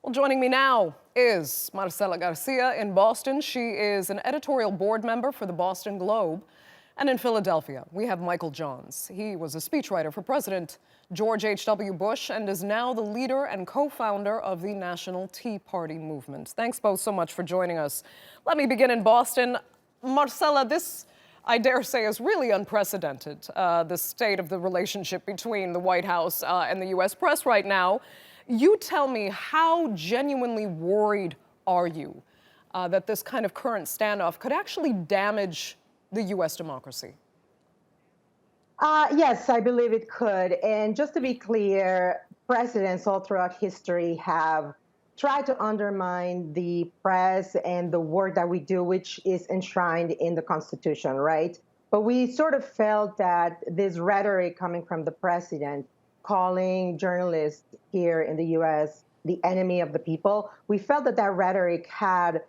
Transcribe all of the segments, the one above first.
Well, joining me now is Marcela Garcia in Boston. She is an editorial board member for the Boston Globe. And in Philadelphia, we have Michael Johns. He was a speechwriter for President George H.W. Bush and is now the leader and co-founder of the National Tea Party movement. Thanks both so much for joining us. Let me begin in Boston. Marcela, this, I dare say, is really unprecedented, the state of the relationship between the White House and the U.S. press right now. You tell me, how genuinely worried are you that this kind of current standoff could actually damage the U.S. democracy? Yes, I believe it could. And just to be clear, presidents all throughout history have tried to undermine the press and the work that we do, which is enshrined in the Constitution, right? But we sort of felt that this rhetoric coming from the president, calling journalists here in the U.S. the enemy of the people, we felt that that rhetoric had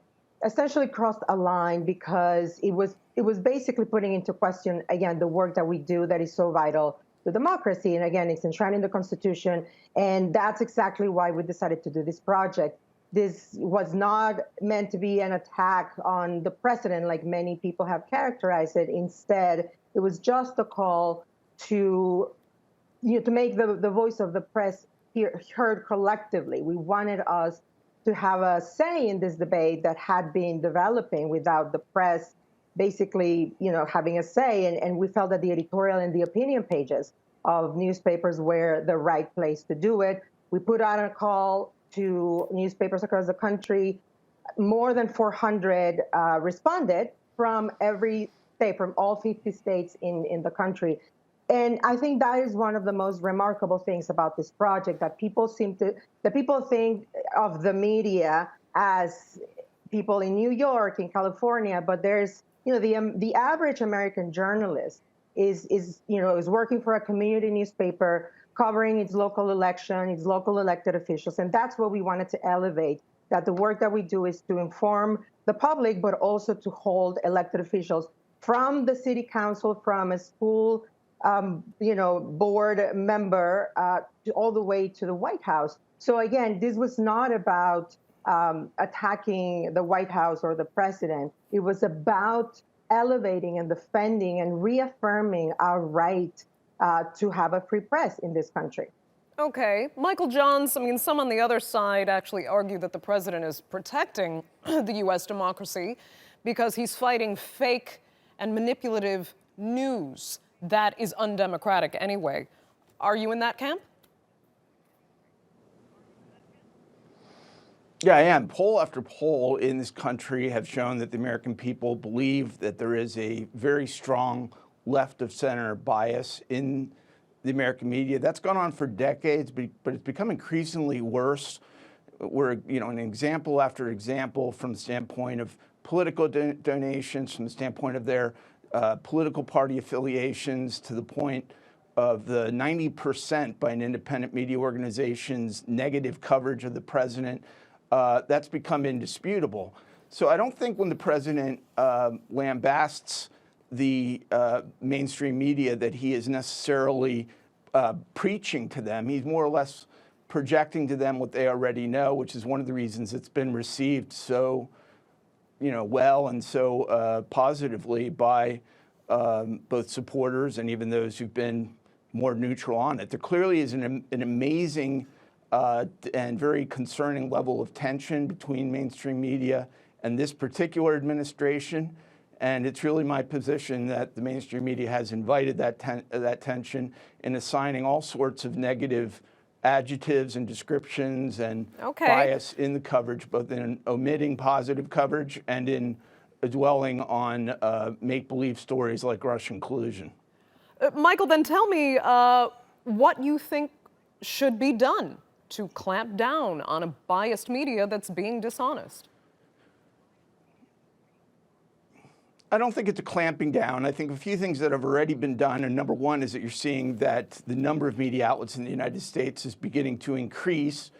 essentially crossed a line because it was basically putting into question, again, the work that we do that is so vital to democracy. And again, it's enshrined in the Constitution. And that's exactly why we decided to do this project. This was not meant to be an attack on the president like many people have characterized it. Instead, it was just a call to make the voice of the press heard collectively. We wanted us to have a say in this debate that had been developing without the press basically, having a say. And we felt that the editorial and the opinion pages of newspapers were the right place to do it. We put out a call to newspapers across the country. More than 400 responded from every state, from all 50 states in the country. And I think that is one of the most remarkable things about this project, that people think of the media as people in New York, in California, but there's, the average American journalist is working for a community newspaper, covering its local election, its local elected officials. And that's what we wanted to elevate, that the work that we do is to inform the public, but also to hold elected officials from the city council, from a school board member all the way to the White House. So again, this was not about attacking the White House or the president. It was about elevating and defending and reaffirming our right to have a free press in this country. Okay. Michael Johns, some on the other side actually argue that the president is protecting the U.S. democracy because he's fighting fake and manipulative news that is undemocratic anyway. Are you in that camp? Yeah, I am. Poll after poll in this country have shown that the American people believe that there is a very strong left of center bias in the American media. That's gone on for decades, but it's become increasingly worse. We're, an example after example from the standpoint of political donations, from the standpoint of their political party affiliations, to the point of the 90% by an independent media organization's negative coverage of the president. That's become indisputable. So I don't think when the president lambasts the mainstream media that he is necessarily preaching to them. He's more or less projecting to them what they already know, which is one of the reasons it's been received so well and so positively by both supporters and even those who've been more neutral on it. There clearly is an amazing and very concerning level of tension between mainstream media and this particular administration. And it's really my position that the mainstream media has invited that tension in assigning all sorts of negative adjectives and descriptions and bias in the coverage, both in omitting positive coverage and in dwelling on make-believe stories like Russian collusion. Michael, then tell me what you think should be done to clamp down on a biased media that's being dishonest. I don't think it's a clamping down. I think a few things that have already been done, and number one is that you're seeing that the number of media outlets in the United States is beginning to increase.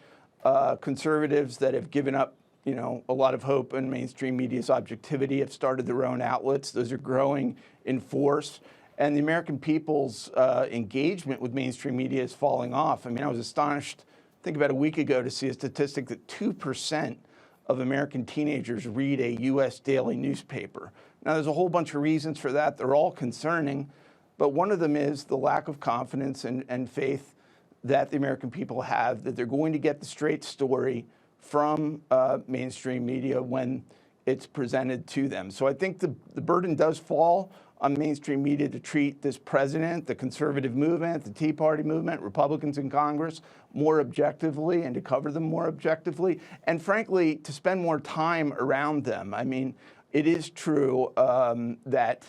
Conservatives that have given up, a lot of hope in mainstream media's objectivity have started their own outlets. Those are growing in force. And the American people's engagement with mainstream media is falling off. I was astonished think about a week ago to see a statistic that 2% of American teenagers read a U.S. daily newspaper. Now, there's a whole bunch of reasons for that. They're all concerning, but one of them is the lack of confidence and faith that the American people have that they're going to get the straight story from mainstream media when it's presented to them. So I think the burden does fall on mainstream media to treat this president, the conservative movement, the Tea Party movement, Republicans in Congress more objectively and to cover them more objectively. And frankly, to spend more time around them. I mean, it is true that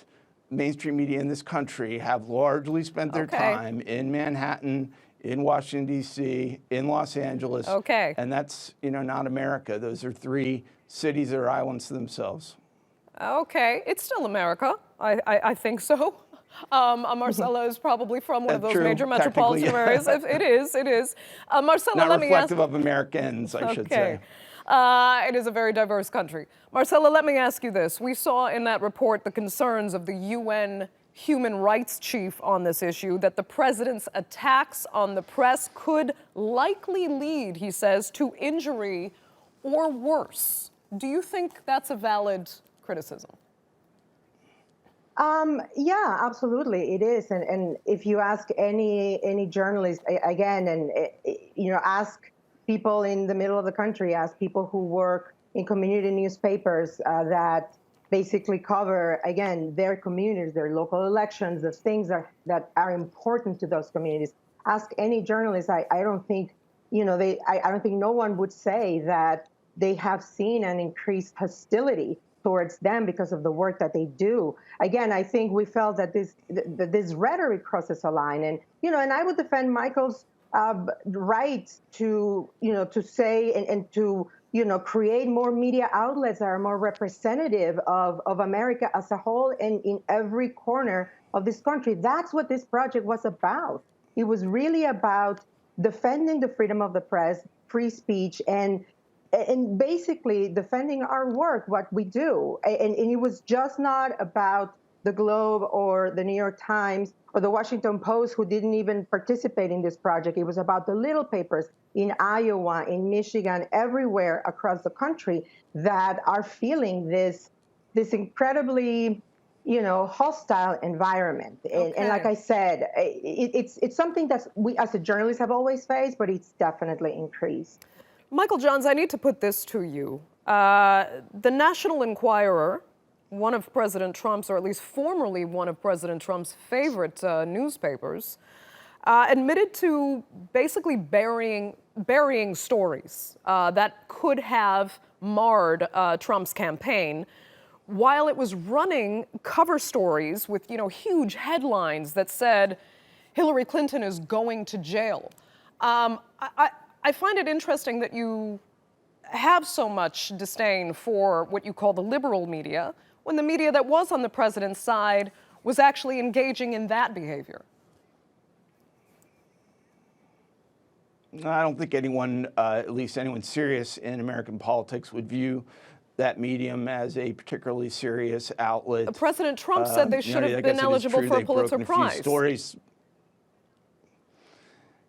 mainstream media in this country have largely spent their time in Manhattan, in Washington, D.C., in Los Angeles. And that's, not America. Those are three cities that are islands to themselves. It's still America. I think so. Marcela is probably from one of those major metropolitan areas. It is. Marcela, not let me ask. reflective of Americans, I should say. It is a very diverse country. Marcela, let me ask you this. We saw in that report the concerns of the UN human rights chief on this issue, that the president's attacks on the press could likely lead, he says, to injury or worse. Do you think that's a valid criticism? Yeah, absolutely, it is. And if you ask any journalist, again, and ask people in the middle of the country, ask people who work in community newspapers that basically cover, again, their communities, their local elections, the things that are important to those communities. Ask any journalist. I don't think, I don't think no one would say that they have seen an increased hostility towards them because of the work that they do. Again, I think we felt that this rhetoric crosses a line, and I would defend Michael's right to say and to create more media outlets that are more representative of America as a whole and in every corner of this country. That's what this project was about. It was really about defending the freedom of the press, free speech, and basically defending our work, what we do. And it was just not about the Globe or the New York Times or the Washington Post, who didn't even participate in this project. It was about the little papers in Iowa, in Michigan, everywhere across the country that are feeling this incredibly, hostile environment. And like I said, it's something that we as a journalist have always faced, but it's definitely increased. Michael Johns, I need to put this to you. The National Enquirer, one of President Trump's, or at least formerly one of President Trump's favorite newspapers, admitted to basically burying stories that could have marred Trump's campaign while it was running cover stories with, huge headlines that said Hillary Clinton is going to jail. I find it interesting that you have so much disdain for what you call the liberal media, when the media that was on the president's side was actually engaging in that behavior. I don't think anyone, at least anyone serious in American politics, would view that medium as a particularly serious outlet. President Trump said they should have been eligible for a Pulitzer Prize. Stories.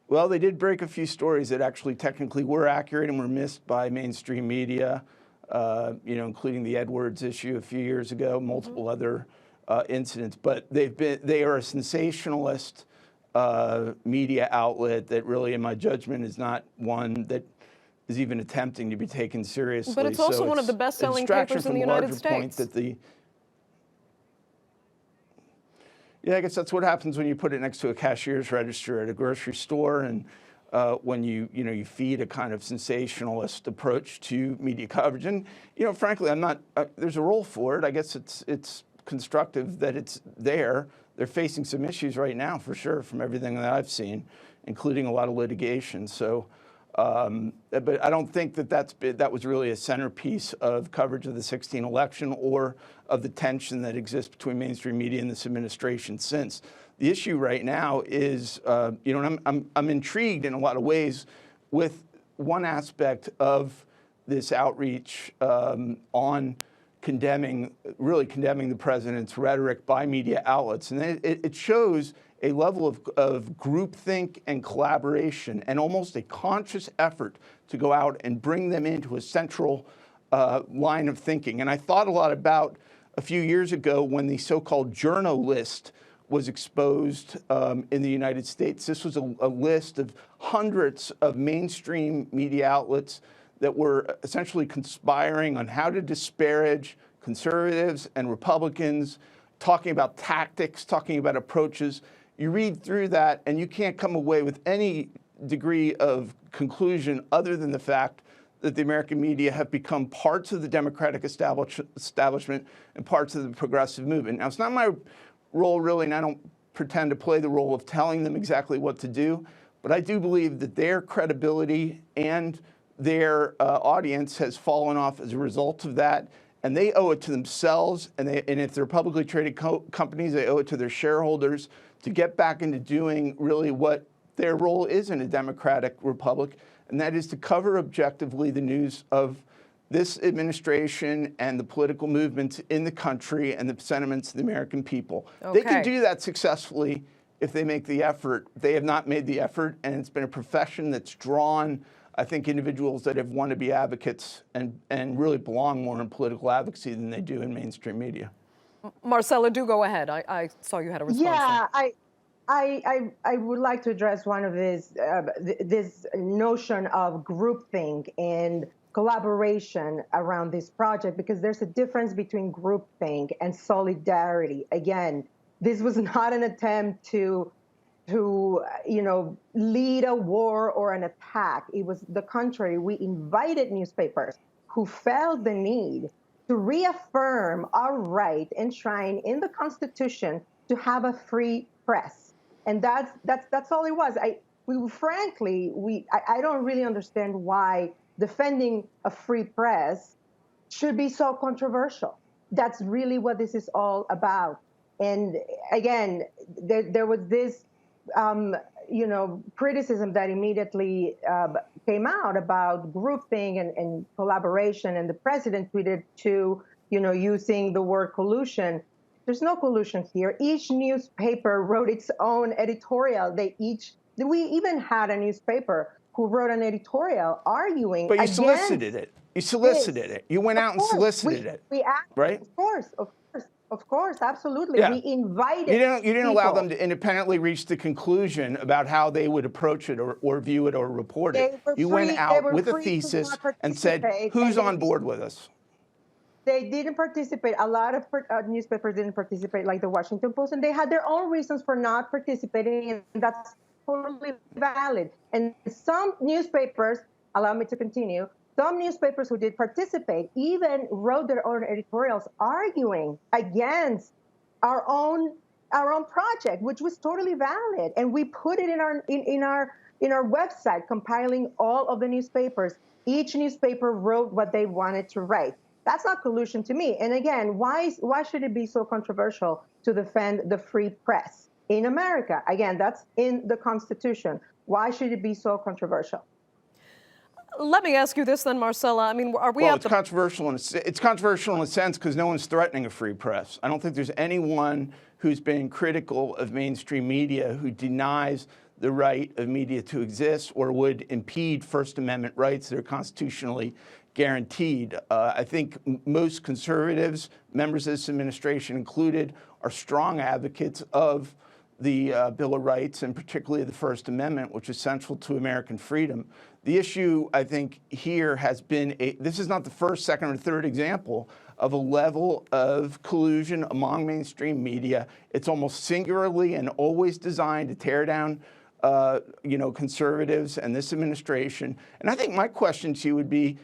Well, they did break a few stories that actually technically were accurate and were missed by mainstream media, including the Edwards issue a few years ago, multiple other incidents. But they are a sensationalist media outlet that really, in my judgment, is not one that is even attempting to be taken seriously. But it's also one of the best-selling papers in the United States. Yeah, I guess that's what happens when you put it next to a cashier's register at a grocery store, and when you feed a kind of sensationalist approach to media coverage. And frankly, I'm not. There's a role for it. I guess it's constructive that it's there. They're facing some issues right now, for sure, from everything that I've seen, including a lot of litigation. So, but I don't think that was really a centerpiece of coverage of the 2016 election or of the tension that exists between mainstream media and this administration since. The issue right now is, and I'm intrigued in a lot of ways with one aspect of this outreach on really condemning the president's rhetoric by media outlets. And it shows a level of groupthink and collaboration and almost a conscious effort to go out and bring them into a central line of thinking. And I thought a lot about a few years ago when the so-called journo list was exposed in the United States. This was a list of hundreds of mainstream media outlets that were essentially conspiring on how to disparage conservatives and Republicans, talking about tactics, talking about approaches. You read through that and you can't come away with any degree of conclusion other than the fact that the American media have become parts of the Democratic establishment and parts of the progressive movement. Now, it's not my role really, and I don't pretend to play the role of telling them exactly what to do, but I do believe that their credibility and their audience has fallen off as a result of that, and they owe it to themselves, and if they're publicly traded companies, they owe it to their shareholders to get back into doing really what their role is in a democratic republic, and that is to cover objectively the news of this administration and the political movements in the country and the sentiments of the American people. Okay. They can do that successfully if they make the effort. They have not made the effort, and it's been a profession that's drawn, I think, individuals that have wanted to be advocates and really belong more in political advocacy than they do in mainstream media. Marcela, do go ahead. I saw you had a response. Yeah, I would like to address one of this notion of groupthink and collaboration around this project, because there's a difference between groupthink and solidarity. Again, this was not an attempt to lead a war or an attack. It was the contrary. We invited newspapers who felt the need to reaffirm our right enshrined in the Constitution to have a free press. And that's all it was. I don't really understand why defending a free press should be so controversial. That's really what this is all about. And again, there was this, criticism that immediately came out about groupthink and collaboration. And the president tweeted to, using the word collusion. There's no collusion here. Each newspaper wrote its own editorial. We even had a newspaper who wrote an editorial arguing But you against solicited it. You solicited it. You went out and solicited it. We asked, right? Of course, absolutely. Yeah. We invited. You didn't allow them to independently reach the conclusion about how they would approach it or view it or report it. You went out with a thesis and said, "Who's on board with us?" They didn't participate. A lot of newspapers didn't participate, like the Washington Post, and they had their own reasons for not participating, and that's totally valid. And some newspapers, allow me to continue, some newspapers who did participate even wrote their own editorials arguing against our own project, which was totally valid. And we put it in our website, compiling all of the newspapers. Each newspaper wrote what they wanted to write. That's not collusion to me. And again, why should it be so controversial to defend the free press in America? Again, that's in the Constitution. Why should it be so controversial? Let me ask you this then, Marcela. I mean, are we Well, it's controversial in a sense because no one's threatening a free press. I don't think there's anyone who's been critical of mainstream media who denies the right of media to exist or would impede First Amendment rights that are constitutionally guaranteed. I think most conservatives, members of this administration included, are strong advocates of the Bill of Rights and particularly the First Amendment, which is central to American freedom. The issue, I think, here has been this is not the first, second, or third example of a level of collusion among mainstream media. It's almost singularly and always designed to tear down conservatives and this administration. And I think my question to you would be,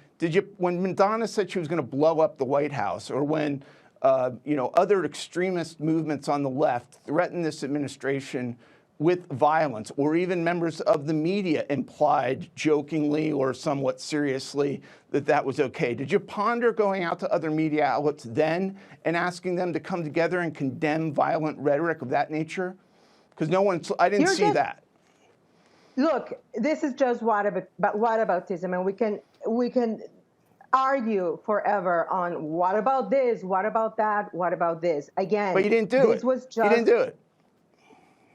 when Madonna said she was going to blow up the White House, or when other extremist movements on the left threatened this administration with violence, or even members of the media implied jokingly or somewhat seriously that was okay, did you ponder going out to other media outlets then and asking them to come together and condemn violent rhetoric of that nature? Because I didn't see that. Look, this is just whataboutism, and we can argue forever on what about this, what about that, what about this. Again, but you didn't do it. Was just, you didn't do it.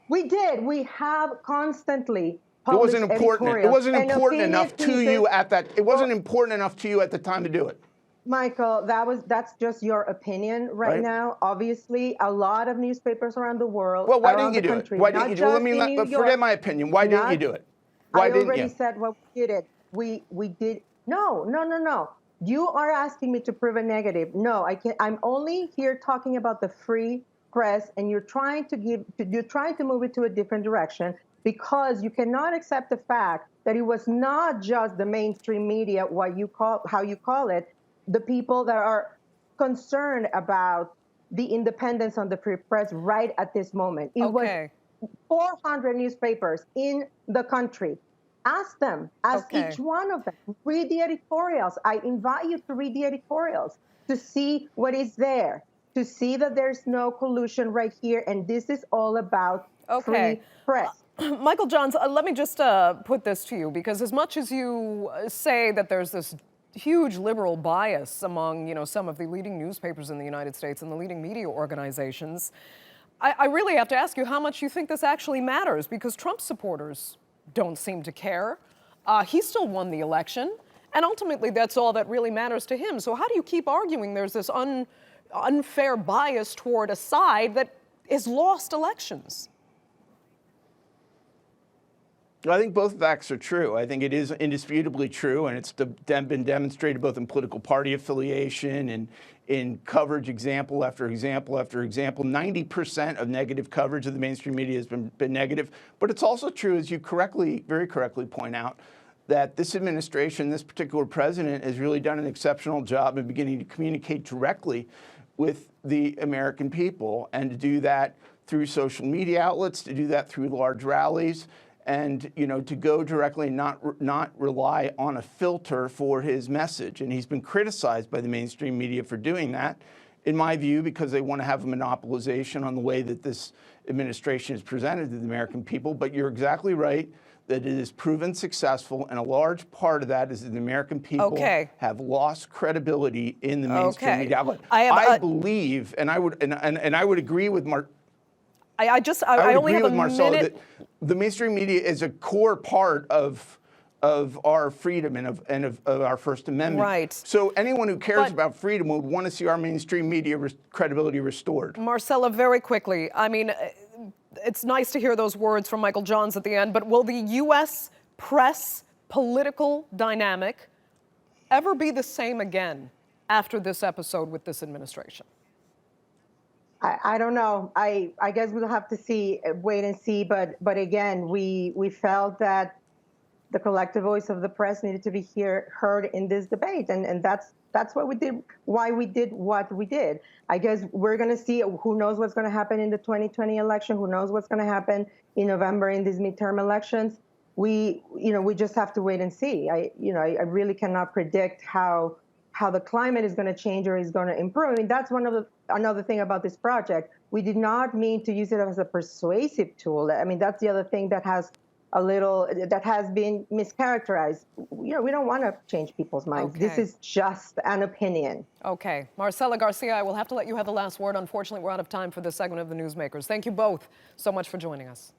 We did. We have constantly It wasn't published important. It editorials wasn't and important opinion enough to pieces. you at that. It wasn't Well, important enough to you at the time to do it, Michael, that's just your opinion right right? now. Obviously, a lot of newspapers around the world, Well, why didn't around you the do it? country, Why didn't not you do it? Let just me in New forget York, my opinion. Why didn't you not do it? I Why didn't already you? said what we did. We did. No, no, no, no. You are asking me to prove a negative. No, I can't. I'm only here talking about the free press, and you're trying to move it to a different direction because you cannot accept the fact that it was not just the mainstream media, how you call it, the people that are concerned about the independence on the free press right at this moment. It was Okay. 400 newspapers in the country. Ask Okay. each one of them, read the editorials. I invite you to read the editorials to see what is there, to see that there's no collusion right here. And this is all about Okay. free press. Michael Johns, let me just put this to you, because as much as you say that there's this huge liberal bias among, some of the leading newspapers in the United States and the leading media organizations, I really have to ask you how much you think this actually matters, because Trump supporters don't seem to care. He still won the election, and ultimately that's all that really matters to him. So how do you keep arguing there's this unfair bias toward a side that has lost elections? I think both facts are true. I think it is indisputably true, and it's been demonstrated both in political party affiliation and in coverage, example after example after example. 90% of negative coverage of the mainstream media has been negative. But it's also true, as you very correctly point out, that this administration, this particular president, has really done an exceptional job in beginning to communicate directly with the American people, and to do that through social media outlets, to do that through large rallies, and to go directly and not rely on a filter for his message. And he's been criticized by the mainstream media for doing that, in my view, because they want to have a monopolization on the way that this administration is presented to the American people. But you're exactly right that it is proven successul, and a large part of that is that the American people have lost credibility in the mainstream media outlet. I believe, and I would agree with I would only agree have with a Marcela minute. that the mainstream media is a core part of our freedom and of our First Amendment. Right. So anyone who cares about freedom would want to see our mainstream media credibility restored. Marcela, very quickly, I mean, it's nice to hear those words from Michael Johns at the end, but will the U.S. press political dynamic ever be the same again after this episode with this administration? I don't know. I guess we'll have to wait and see. But again, we felt that the collective voice of the press needed to be heard in this debate, and that's what we did. Why we did what we did. I guess we're going to see. Who knows what's going to happen in the 2020 election? Who knows what's going to happen in November in these midterm elections? We just have to wait and see. I really cannot predict how the climate is going to change or is going to improve. I mean, that's another thing about this project. We did not mean to use it as a persuasive tool. I mean, that's the other thing that has been mischaracterized. We don't want to change people's minds. Okay. This is just an opinion. Okay. Marcela, Garcia, I will have to let you have the last word. Unfortunately, we're out of time for this segment of the Newsmakers. Thank you both so much for joining us.